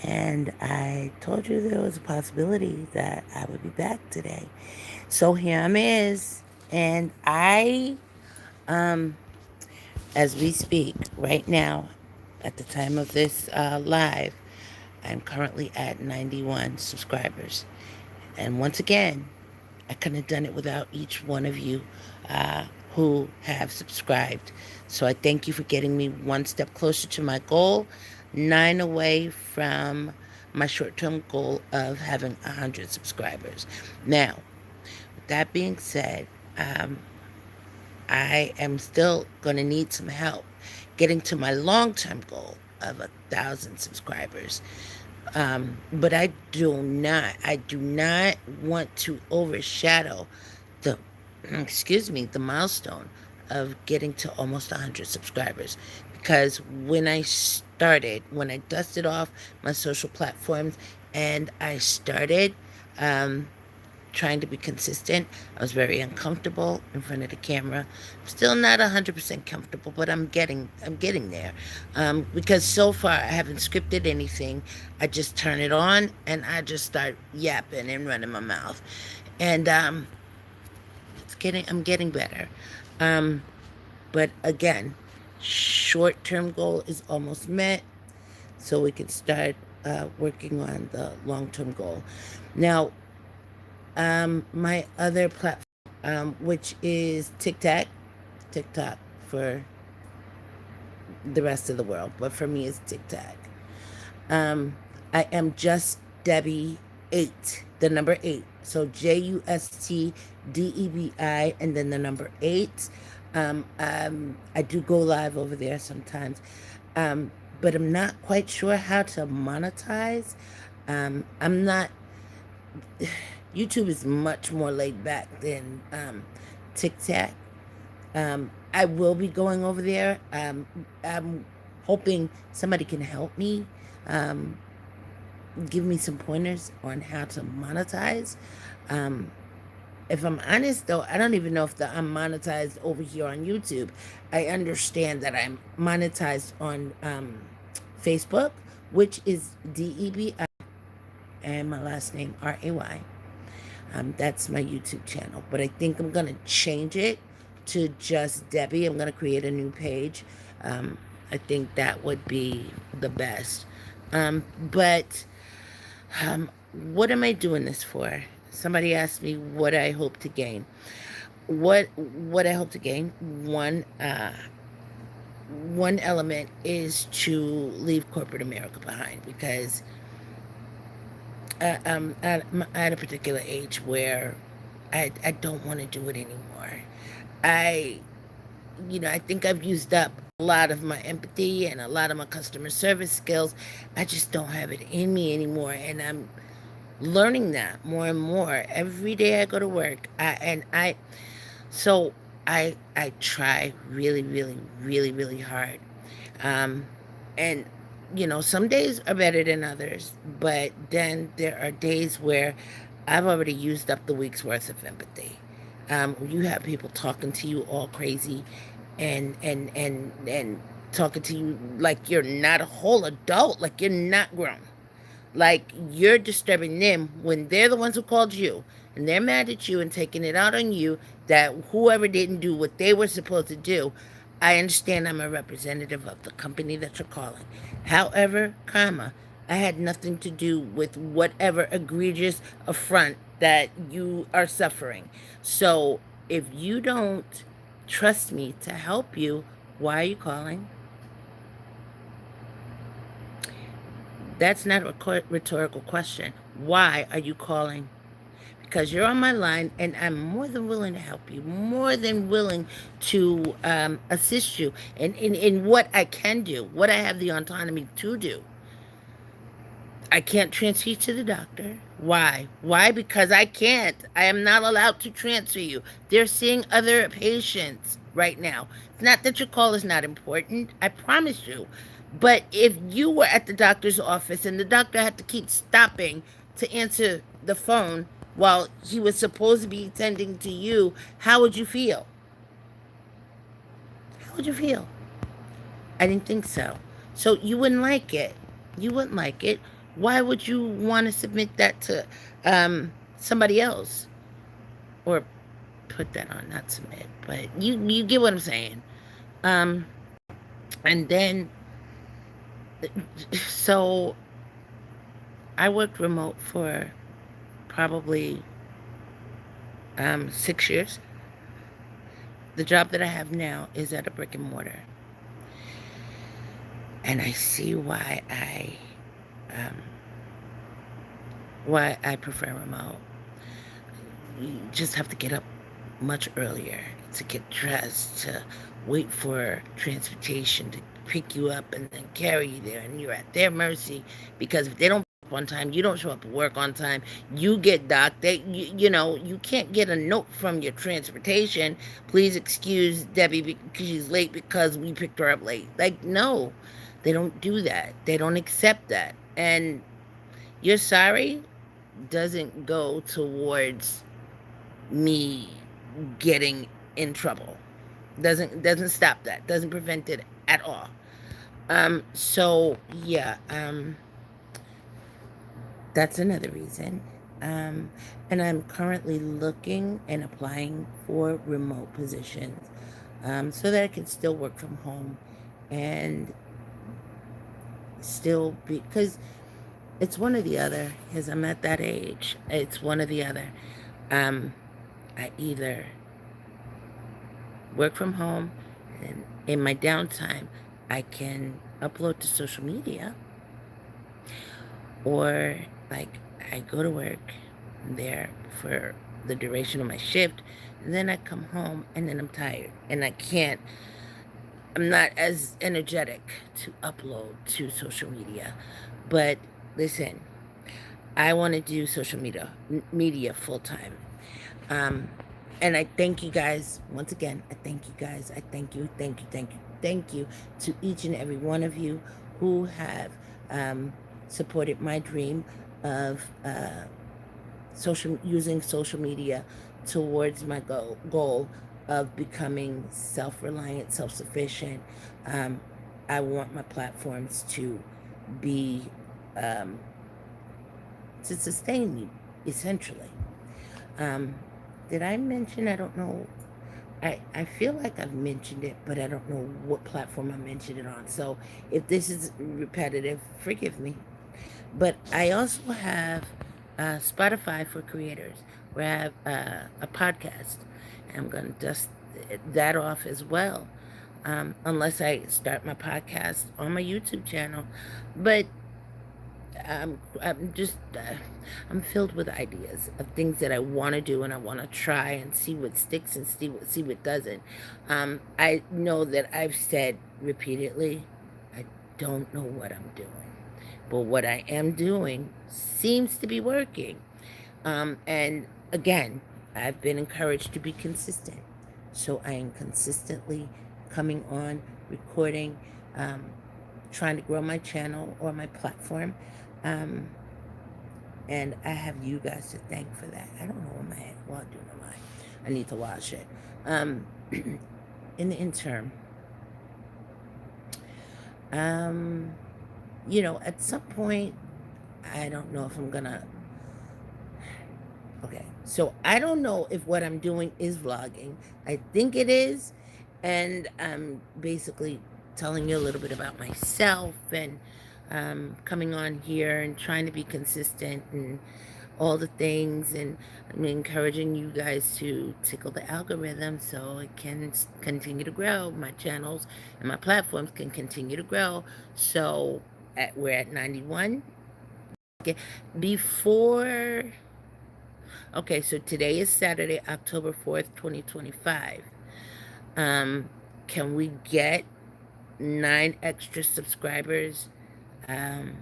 And I told you there was a possibility that I would be back today. So here I is. And as we speak right now, at the time of this live, I'm currently at 91 subscribers. And once again, I couldn't have done it without each one of you uh, who have subscribed. So I thank you for getting me one step closer to my goal, 9 away from my short term goal of having 100 subscribers. Now, with that being said, um, I am still going to need some help getting to my long term goal of 1,000 subscribers. But I do not want to overshadow the, excuse me, the milestone of getting to almost 100 subscribers. Because when I dusted off my social platforms and I started, um, trying to be consistent. I was very uncomfortable in front of the camera. I'm still not 100% comfortable, but I'm getting there. Because so far I haven't scripted anything. I just turn it on and I just start yapping and running my mouth. And I'm getting better. Um, but again, short-term goal is almost met, so we can start working on the long-term goal. Now, my other platform, which is TikTok for the rest of the world, but for me, it's TikTok. Um, I am just Debi 8, the number 8. So JUSTDEBI and then the number 8. I do go live over there sometimes, but I'm not quite sure how to monetize. I'm not YouTube is much more laid back than TikTok. I will be going over there. I'm hoping somebody can help me, um, give me some pointers on how to monetize. Um, if I'm honest, though, I don't even know if I'm monetized over here on YouTube. I understand that I'm monetized on Facebook, which is DEBI, and my last name RAY. That's my YouTube channel. But I think I'm going to change it to just Debi. I'm going to create a new page. I think that would be the best. But what am I doing this for? Somebody asked me what I hope to gain. What I hope to gain, one element is to leave corporate America behind, because at a particular age where I don't want to do it anymore. I, I think I've used up a lot of my empathy and a lot of my customer service skills. I just don't have it in me anymore. And I'm learning that more and more. Every day I go to work, so I try really, really, really, really hard. Um, and some days are better than others, but then there are days where I've already used up the week's worth of empathy. You have people talking to you all crazy, and talking to you like you're not a whole adult, like you're not grown, like you're disturbing them when they're the ones who called you, and they're mad at you and taking it out on you that whoever didn't do what they were supposed to do. I understand I'm a representative of the company that you're calling. However, I had nothing to do with whatever egregious affront that you are suffering. So if you don't trust me to help you, why are you calling? That's not a rhetorical question. Why are you calling? Because you're on my line and I'm more than willing to help you, more than willing to assist you in what I can do, what I have the autonomy to do. I can't transfer you to the doctor. Why? Why? Because I can't. I am not allowed to transfer you. They're seeing other patients right now. It's not that your call is not important. I promise you. But if you were at the doctor's office and the doctor had to keep stopping to answer the phone while he was supposed to be attending to you, how would you feel? How would you feel? I didn't think so. So you wouldn't like it. You wouldn't like it. Why would you want to submit that to somebody else, or put that on, not submit, but you get what I'm saying. Um, and then so I worked remote for probably 6 years. The job that I have now is at a brick and mortar, and I see um, why I prefer remote. You just have to get up much earlier to get dressed, to wait for transportation to pick you up and then carry you there, and you're at their mercy, because if they don't show up on time, you don't show up at work on time, you get docked. You can't get a note from your transportation, please excuse Debbie because she's late because we picked her up late. Like, no, they don't do that. They don't accept that. And you're sorry doesn't go towards me getting in trouble. Doesn't stop that. Doesn't prevent it at all. So yeah, that's another reason. Um, and I'm currently looking and applying for remote positions, so that I can still work from home and still be, because it's one or the other, because I'm at that age. It's one or the other. Um, I either work from home, and in my downtime, I can upload to social media, or like I go to work, I'm there for the duration of my shift, and then I come home and then I'm tired and I'm not as energetic to upload to social media. But listen, I want to do social media full time. Um, and I thank you guys once again. I thank you guys. I thank you to each and every one of you who have supported my dream of using social media towards my goal of becoming self-reliant, self-sufficient. Um, I want my platforms to be um, to sustain me, essentially. Um, did I mention? I don't know. I feel like I've mentioned it, but I don't know what platform I mentioned it on. So if this is repetitive, forgive me. But I also have Spotify for creators, where I have a podcast. And I'm going to dust that off as well, unless I start my podcast on my YouTube channel. But I'm just I'm filled with ideas of things that I want to do, and I want to try and see what sticks and see what doesn't. I know that I've said repeatedly, I don't know what I'm doing, but what I am doing seems to be working. And again, I've been encouraged to be consistent, so I am consistently coming on, recording, um, trying to grow my channel or my platform. Um, and I have you guys to thank for that. I don't know what my head, well, I do know mine. I need to wash it. In the interim, at some point, I don't know if I'm gonna. Okay, so I don't know if what I'm doing is vlogging. I think it is, and I'm basically telling you a little bit about myself, and coming on here and trying to be consistent and all the things, and I'm encouraging you guys to tickle the algorithm so it can continue to grow. My channels and my platforms can continue to grow. So we're at 91. Okay, before. Okay, so today is Saturday, October 4th, 2025. Um, can we get 9 extra subscribers um,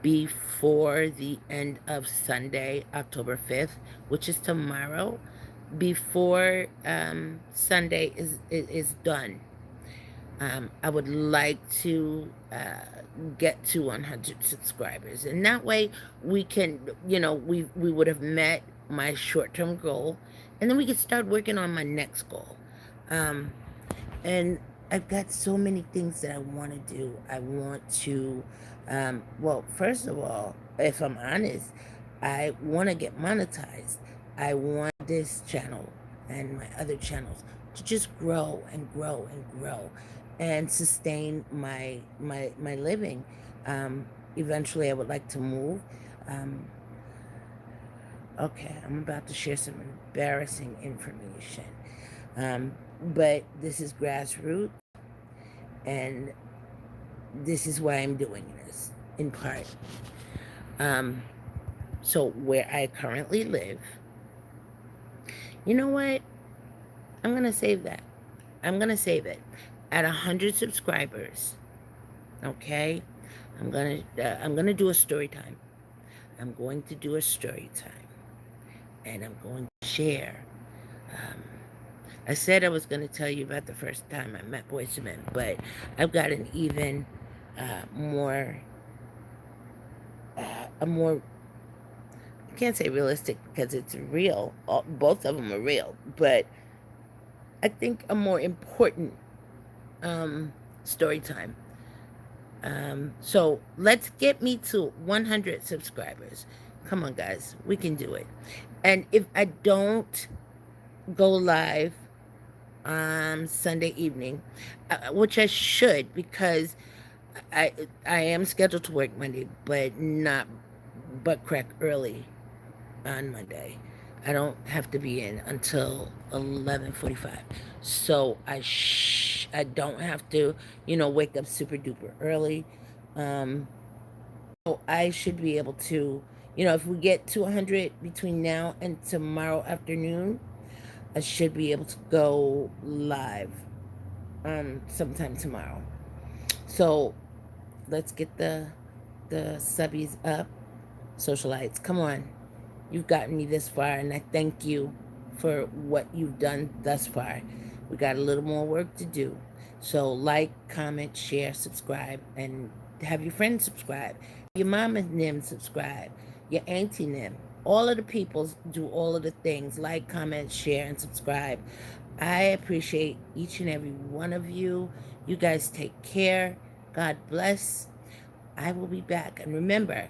before the end of Sunday, October 5th, which is tomorrow, before Sunday is done? I would like to get to 100 subscribers, and that way we can, we would have met my short-term goal, and then we could start working on my next goal. And I've got so many things that I want to do. I want to, well, first of all, if I'm honest, I want to get monetized. I want this channel and my other channels to just grow and grow and grow and sustain my living. Eventually, I would like to move. Um, okay, I'm about to share some embarrassing information. But this is grassroots, and this is why I'm doing this, in part. So where I currently live, you know what? I'm gonna save that. I'm gonna save it. At 100 subscribers, okay? I'm gonna do a story time. I'm going to do a story time, and I'm going to share. Um, I said I was going to tell you about the first time I met Boyz II Men, but I've got an even a more, I can't say realistic because it's real. Both of them are real, but I think a more important story time. So let's get me to 100 subscribers. Come on, guys, we can do it. And if I don't go live Sunday evening, which I should, because I am scheduled to work Monday, but not butt crack early on Monday. I don't have to be in until 11:45, so I don't have to, wake up super duper early. So I should be able to, if we get to 100 between now and tomorrow afternoon, I should be able to go live sometime tomorrow. So let's get the subbies up. Socialites, come on. You've gotten me this far, and I thank you for what you've done thus far. We got a little more work to do. So like, comment, share, subscribe, and have your friends subscribe. Your mom and them subscribe. Your auntie and them. All of the peoples do all of the things. Like, comment, share, and subscribe. I appreciate each and every one of you. You guys take care. God bless. I will be back. And remember,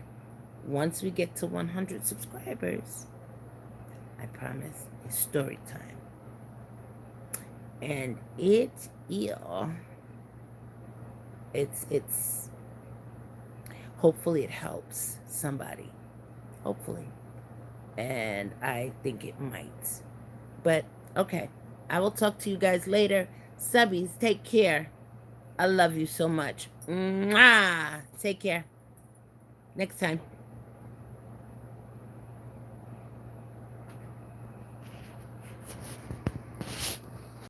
once we get to 100 subscribers, I promise it's story time. And it's hopefully it helps somebody. Hopefully. And I think it might. But okay, I will talk to you guys later. Subbies, take care. I love you so much. Mwah! Take care. Next time.